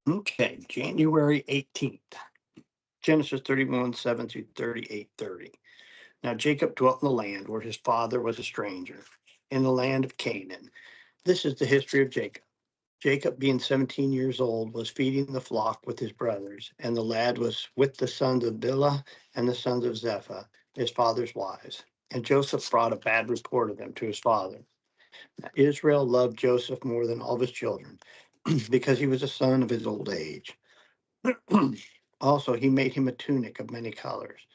Okay, January 18th, Genesis 31:7 through 38:30. Now Jacob dwelt in the land where his father was a stranger, in the land of Canaan. This is the history of Jacob. Jacob, being 17 years old, was feeding the flock with his brothers, and the lad was with the sons of Bilhah and the sons of Zepha, his father's wives. And Joseph brought a bad report of them to his father. Now, Israel loved Joseph more than all of his children, because he was a son of his old age. Also, he made him a tunic of many colors.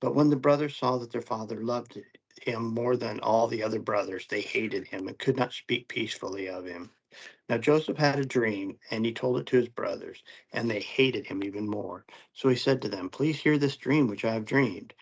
But when the brothers saw that their father loved him more than all the other brothers, they hated him and could not speak peacefully of him. Now Joseph had a dream, and he told it to his brothers, and they hated him even more. So he said to them, "Please hear this dream which I have dreamed.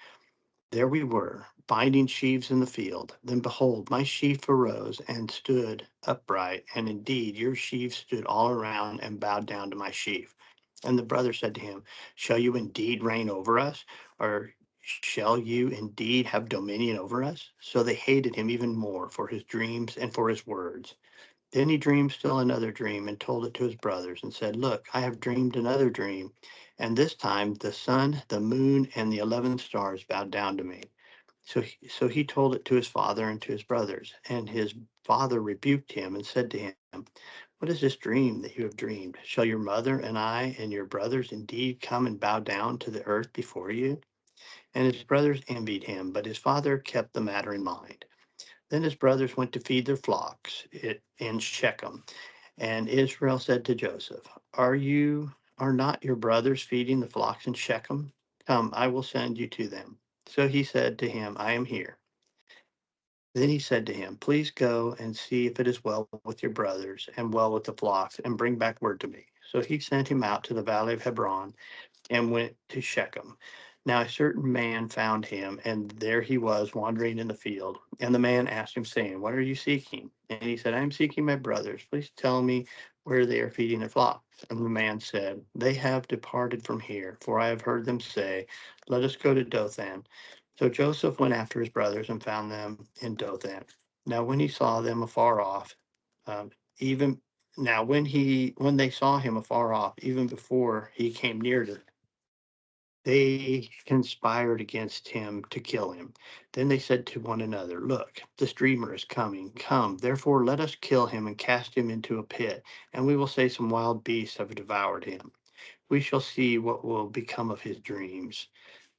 There we were, binding sheaves in the field. Then behold, my sheaf arose and stood upright, and indeed your sheaves stood all around and bowed down to my sheaf." And the brother said to him, "Shall you indeed reign over us? Or shall you indeed have dominion over us?" So they hated him even more for his dreams and for his words. Then he dreamed still another dream and told it to his brothers and said, "Look, I have dreamed another dream. And this time the sun, the moon, and the 11 stars bowed down to me." So he told it to his father and to his brothers. And his father rebuked him and said to him, "What is this dream that you have dreamed? Shall your mother and I and your brothers indeed come and bow down to the earth before you?" And his brothers envied him, but his father kept the matter in mind. Then his brothers went to feed their flocks in Shechem. And Israel said to Joseph, Are not your brothers feeding the flocks in Shechem? Come, I will send you to them." So he said to him, "I am here." Then he said to him, "Please go and see if it is well with your brothers and well with the flocks, and bring back word to me." So he sent him out to the valley of Hebron and went to Shechem. Now a certain man found him, and there he was wandering in the field. And the man asked him, saying, "What are you seeking?" And he said, "I am seeking my brothers. Please tell me where they are feeding their flocks." And the man said, "They have departed from here, for I have heard them say, 'Let us go to Dothan.'" So Joseph went after his brothers and found them in Dothan. Now when he saw them afar off, um, even when they saw him afar off, even before he came near to, they conspired against him to kill him. Then they said to one another, "Look, this dreamer is coming. Come, therefore, let us kill him and cast him into a pit, and we will say some wild beasts have devoured him. We shall see what will become of his dreams."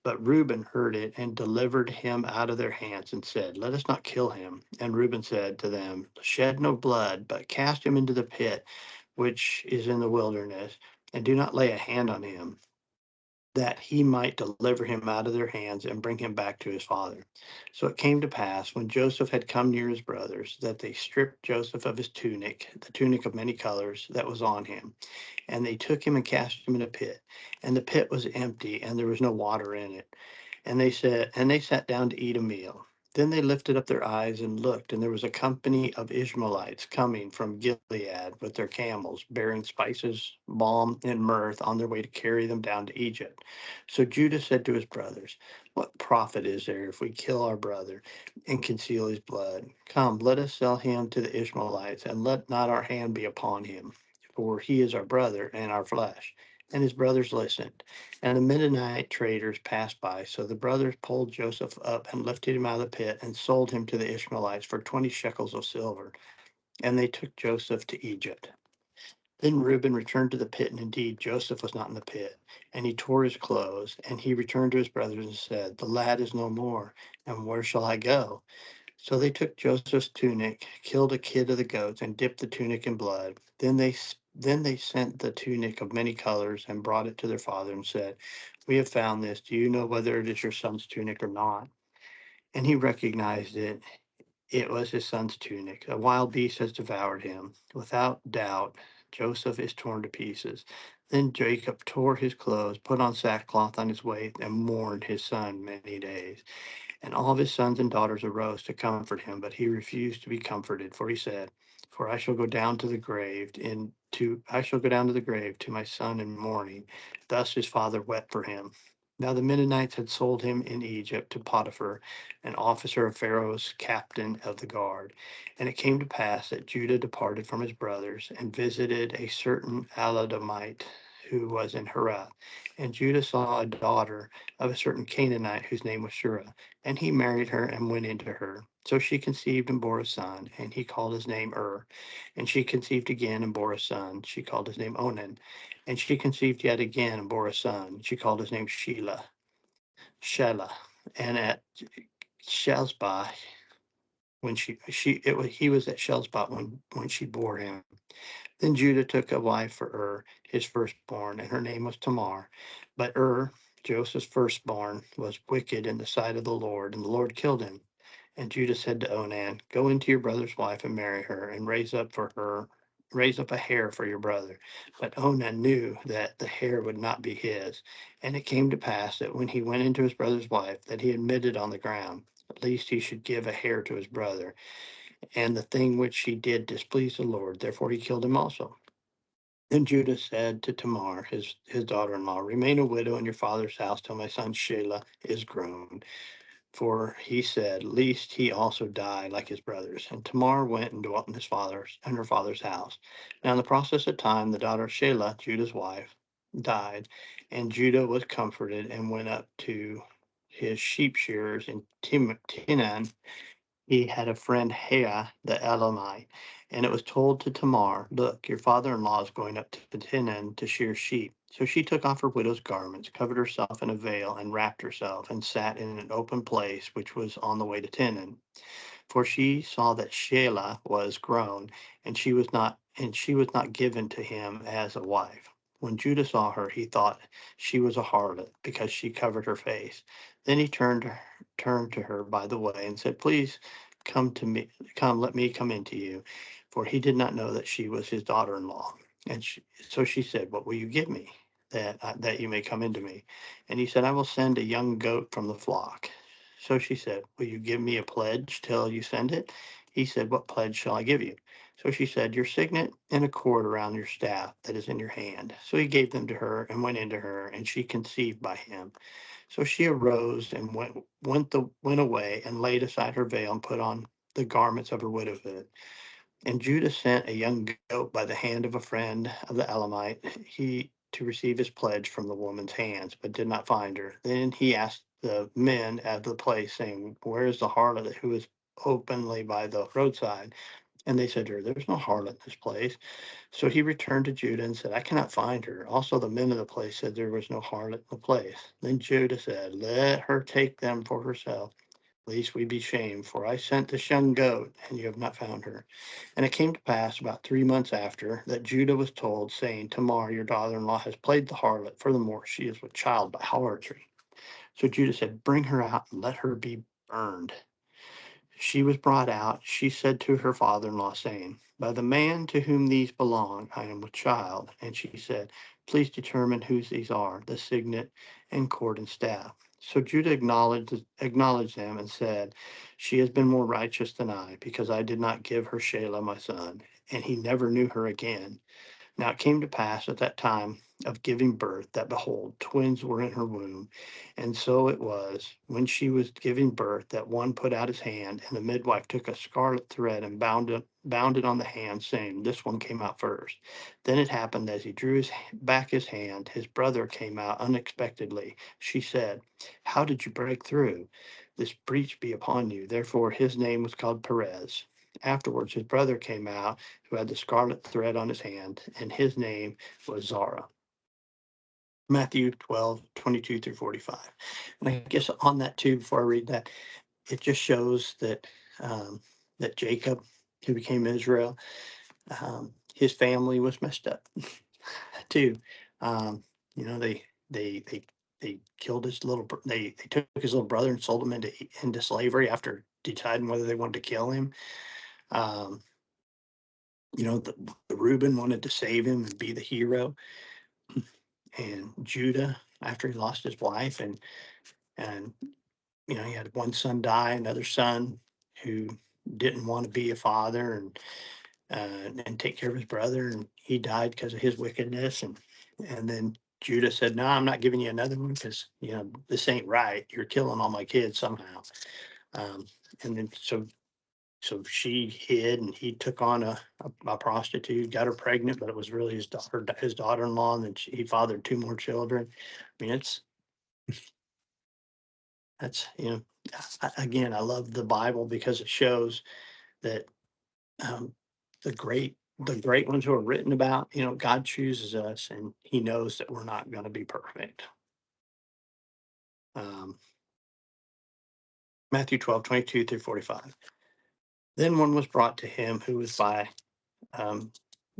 But Reuben heard it and delivered him out of their hands and said, "Let us not kill him." And Reuben said to them, "Shed no blood, but cast him into the pit which is in the wilderness, and do not lay a hand on him, that he might deliver him out of their hands and bring him back to his father." So it came to pass, when Joseph had come near his brothers, that they stripped Joseph of his tunic, the tunic of many colors that was on him, and they took him and cast him in a pit. And the pit was empty, and there was no water in it. And they sat down to eat a meal. Then they lifted up their eyes and looked, and there was a company of Ishmaelites coming from Gilead with their camels, bearing spices, balm, and myrrh on their way to carry them down to Egypt. So Judah said to his brothers, "What profit is there if we kill our brother and conceal his blood? Come, let us sell him to the Ishmaelites, and let not our hand be upon him, for he is our brother and our flesh." And his brothers listened. And the Midianite traders passed by. So the brothers pulled Joseph up and lifted him out of the pit and sold him to the Ishmaelites for 20 shekels of silver. And they took Joseph to Egypt. Then Reuben returned to the pit, and indeed Joseph was not in the pit. And he tore his clothes, and he returned to his brothers and said, "The lad is no more, and where shall I go?" So they took Joseph's tunic, killed a kid of the goats, and dipped the tunic in blood. Then they sent the tunic of many colors and brought it to their father and said, "We have found this. Do you know whether it is your son's tunic or not?" And he recognized it. It was his son's tunic. A wild beast has devoured him. Without doubt, Joseph is torn to pieces. Then Jacob tore his clothes, put on sackcloth on his waist, and mourned his son many days. And all of his sons and daughters arose to comfort him, but he refused to be comforted, for he said, "For I shall go down to the grave I shall go down to the grave to my son in mourning." Thus his father wept for him. Now the Midianites had sold him in Egypt to Potiphar, an officer of Pharaoh's captain of the guard. And it came to pass that Judah departed from his brothers and visited a certain Aladamite who was in Herath. And Judah saw a daughter of a certain Canaanite whose name was Shurah, and he married her and went into her. So she conceived and bore a son, and he called his name And she conceived again and bore a son. She called his name Onan. And she conceived yet again and bore a son. She called his name Shelah. And at Shelsbah, when he was at Shelsbah when she bore him. Then Judah took a wife for his firstborn, and her name was Tamar. But Joseph's firstborn, was wicked in the sight of the Lord, and the Lord killed him. And Judah said to Onan, Go into your brother's wife and marry her, and raise up a heir for your brother. But Onan knew that the heir would not be his. And it came to pass that when he went into his brother's wife, that he admitted on the ground, at least he should give a heir to his brother. And the thing which he did displeased the Lord, therefore he killed him also. Then Judah said to Tamar, his daughter in law, Remain a widow in your father's house till my son Shelah is grown. For he said, Lest he also die like his brothers. And Tamar went and dwelt in her father's house. Now in the process of time, the daughter of Shelah, Judah's wife, died, and Judah was comforted and went up to his sheep shearers in Tinan. He had a friend Heah the Elamite, and it was told to Tamar, Look, your father-in-law is going up to Tinan to shear sheep. So she took off her widow's garments, covered herself in a veil, and wrapped herself, and sat in an open place which was on the way to Tinan. For she saw that Shelah was grown, and she was not given to him as a wife. When Judah saw her, he thought she was a harlot, because she covered her face. Then he turned to her by the way and said, Please come to me, come, let me come into you. For he did not know that she was his daughter-in-law. So she said, What will you give me that you may come into me? And he said, I will send a young goat from the flock. So she said, Will you give me a pledge till you send it? He said, What pledge shall I give you? So she said, Your signet and a cord around your staff that is in your hand. So he gave them to her and went into her, and she conceived by him. So she arose and went away and laid aside her veil and put on the garments of her widowhood. And Judah sent a young goat by the hand of a friend of the Elamite, he to receive his pledge from the woman's hands, but did not find her. Then he asked the men at the place, saying, Where is the harlot who is openly by the roadside? And they said to her, There's no harlot in this place. So he returned to Judah and said, I cannot find her. Also the men of the place said there was no harlot in the place. Then Judah said, Let her take them for herself, lest we be shamed. For I sent this young goat, and you have not found her. And it came to pass about 3 months after that Judah was told, saying, Tamar, your daughter-in-law, has played the harlot. Furthermore, she is with child by harlotry. So Judah said, Bring her out and let her be burned. She was brought out. She said to her father-in-law, saying, By the man to whom these belong, I am with child. And she said, Please determine whose these are, the signet and cord and staff. So Judah acknowledged them and said, She has been more righteous than I, because I did not give her Shelah my son. And he never knew her again. Now it came to pass at that time of giving birth that, behold, twins were in her womb. And so it was, when she was giving birth, that one put out his hand, and the midwife took a scarlet thread and bound it on the hand, saying, This one came out first. Then it happened, as he drew back his hand, his brother came out unexpectedly. She said, How did you break through? This breach be upon you. Therefore his name was called Perez. Afterwards, his brother came out, who had the scarlet thread on his hand, and his name was Zara. Matthew 12:22 through 45. And I guess on that too, before I read that, it just shows that that Jacob, who became Israel, his family was messed up too. Um, they killed they took his little brother and sold him into slavery after deciding whether they wanted to kill him. Um, the Reuben wanted to save him and be the hero, and Judah, after he lost his wife, and he had one son die, another son who didn't want to be a father and take care of his brother, and he died because of his wickedness, and then Judah said, "No, I'm not giving you another one because this ain't right. You're killing all my kids somehow." Um, and then so she hid, and he took on a prostitute, got her pregnant, but it was really his daughter-in-law, and then he fathered two more children. I mean, that's again, I love the Bible because it shows that um, the great ones who are written about, God chooses us, and He knows that we're not going to be perfect. Um, Matthew 12:22 through 45. Then one was um,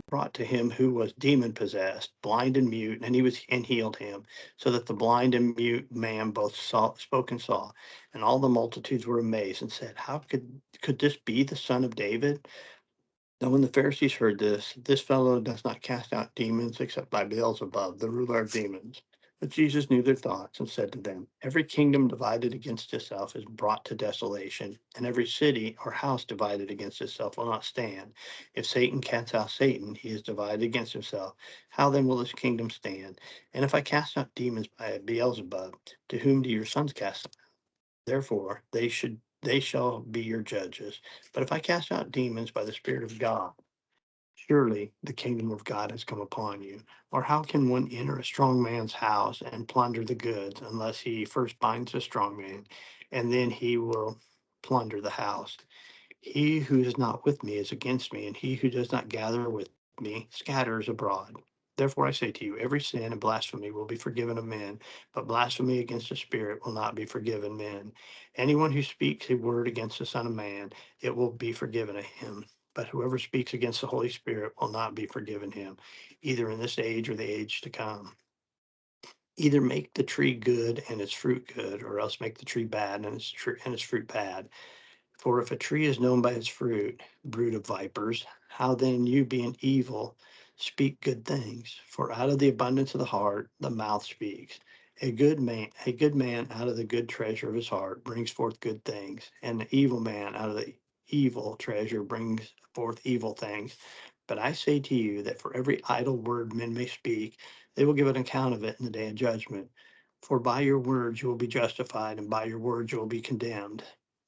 brought to him who was demon possessed, blind and mute, and healed him, so that the blind and mute man both spoke and saw. And all the multitudes were amazed and said, "How could this be the son of David?" Now when the Pharisees heard this fellow does not cast out demons except by Beelzebub, the ruler of demons. But Jesus knew their thoughts and said to them, "Every kingdom divided against itself is brought to desolation, and every city or house divided against itself will not stand. If Satan casts out Satan, he is divided against himself. How then will his kingdom stand? And if I cast out demons by Beelzebub, to whom do your sons cast them? Therefore, they shall be your judges. But if I cast out demons by the Spirit of God, surely the kingdom of God has come upon you. Or how can one enter a strong man's house and plunder the goods unless he first binds the strong man, and then he will plunder the house? He who is not with me is against me, and he who does not gather with me scatters abroad. Therefore I say to you, every sin and blasphemy will be forgiven of men, but blasphemy against the Spirit will not be forgiven men. Anyone who speaks a word against the Son of Man, it will be forgiven of him. But whoever speaks against the Holy Spirit will not be forgiven him, either in this age or the age to come. Either make the tree good and its fruit good, or else make the tree bad and its fruit bad. For if a tree is known by its fruit, brood of vipers, how then you being evil speak good things? For out of the abundance of the heart the mouth speaks. A good man out of the good treasure of his heart brings forth good things, and the evil man out of the evil treasure brings forth evil things. But I say to you that for every idle word men may speak, they will give an account of it in the day of judgment. For by your words you will be justified, and by your words you will be condemned.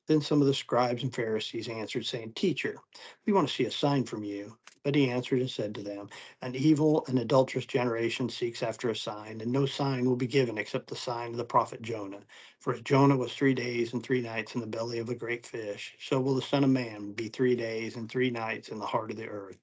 Then some of the scribes and Pharisees answered, saying, "Teacher, we want to see a sign from you." But he answered and said to them, "An evil and adulterous generation seeks after a sign, and no sign will be given except the sign of the prophet Jonah. For as Jonah was 3 days and 3 nights in the belly of a great fish, so will the Son of Man be 3 days and 3 nights in the heart of the earth.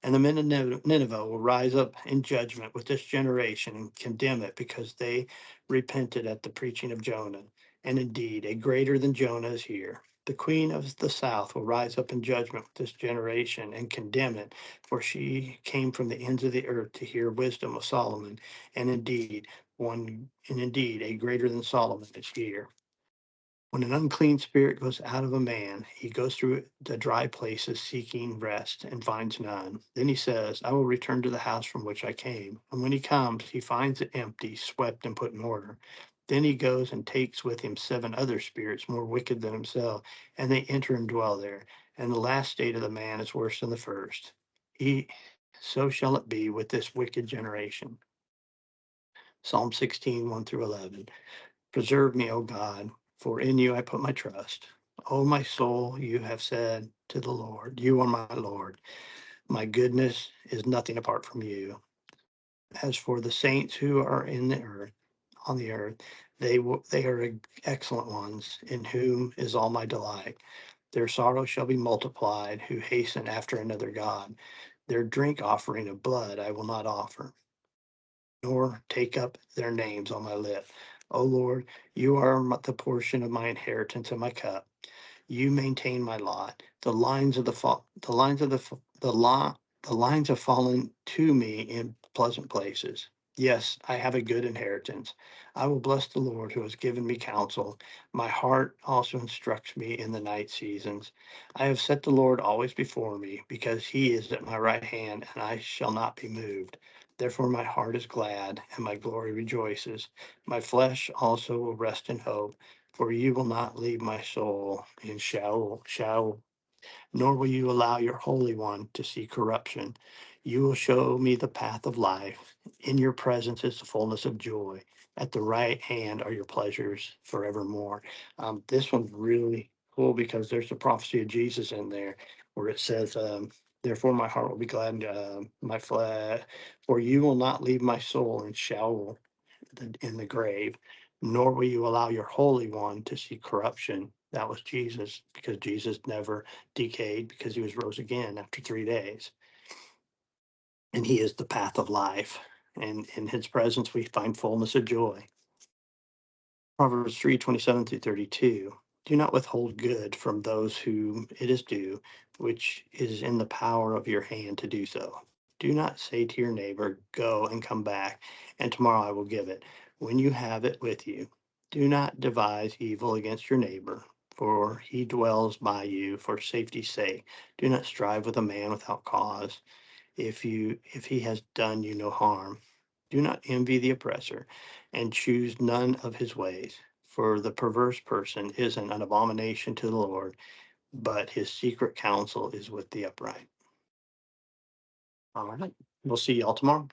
And the men of Nineveh will rise up in judgment with this generation and condemn it, because they repented at the preaching of Jonah. And indeed, a greater than Jonah is here. The queen of the south will rise up in judgment with this generation and condemn it, for she came from the ends of the earth to hear wisdom of Solomon. And indeed, a greater than Solomon is here. When an unclean spirit goes out of a man, he goes through the dry places seeking rest and finds none. Then he says, "I will return to the house from which I came." And when he comes, he finds it empty, swept, and put in order. Then he goes and takes with him 7 other spirits more wicked than himself, and they enter and dwell there. And the last state of the man is worse than the first. He, so shall it be with this wicked generation. Psalm 16, 1 through 11. Preserve me, O God, for in you I put my trust. O my soul, you have said to the Lord, "You are my Lord. My goodness is nothing apart from you." As for the saints who are on the earth, they are excellent ones, in whom is all my delight. Their sorrow shall be multiplied, who hasten after another God. Their drink offering of blood I will not offer, nor take up their names on my lip. O Lord, you are the portion of my inheritance and my cup. You maintain my lot. The lines have fallen to me in pleasant places. Yes, I have a good inheritance. I will bless the Lord who has given me counsel. My heart also instructs me in the night seasons. I have set the Lord always before me, because he is at my right hand, and I shall not be moved. Therefore my heart is glad, and my glory rejoices. My flesh also will rest in hope, for you will not leave my soul in Sheol, nor will you allow your Holy One to see corruption. You will show me the path of life. In your presence is the fullness of joy. At the right hand are your pleasures forevermore. This one's really cool because there's the prophecy of Jesus in there where it says, therefore my heart will be glad, and my flesh, for you will not leave my soul in Sheol, in the grave, nor will you allow your Holy One to see corruption. That was Jesus, because Jesus never decayed because he was rose again after 3 days. And he is the path of life. And in his presence, we find fullness of joy. Proverbs 3:27-32. Do not withhold good from those whom it is due, which is in the power of your hand to do so. Do not say to your neighbor, go and come back, and tomorrow I will give it, when you have it with you. Do not devise evil against your neighbor, for he dwells by you for safety's sake. Do not strive with a man without cause, if he has done you no harm. Do not envy the oppressor, and choose none of his ways. For the perverse person is an abomination to the Lord, but his secret counsel is with the upright. All right. We'll see y'all tomorrow.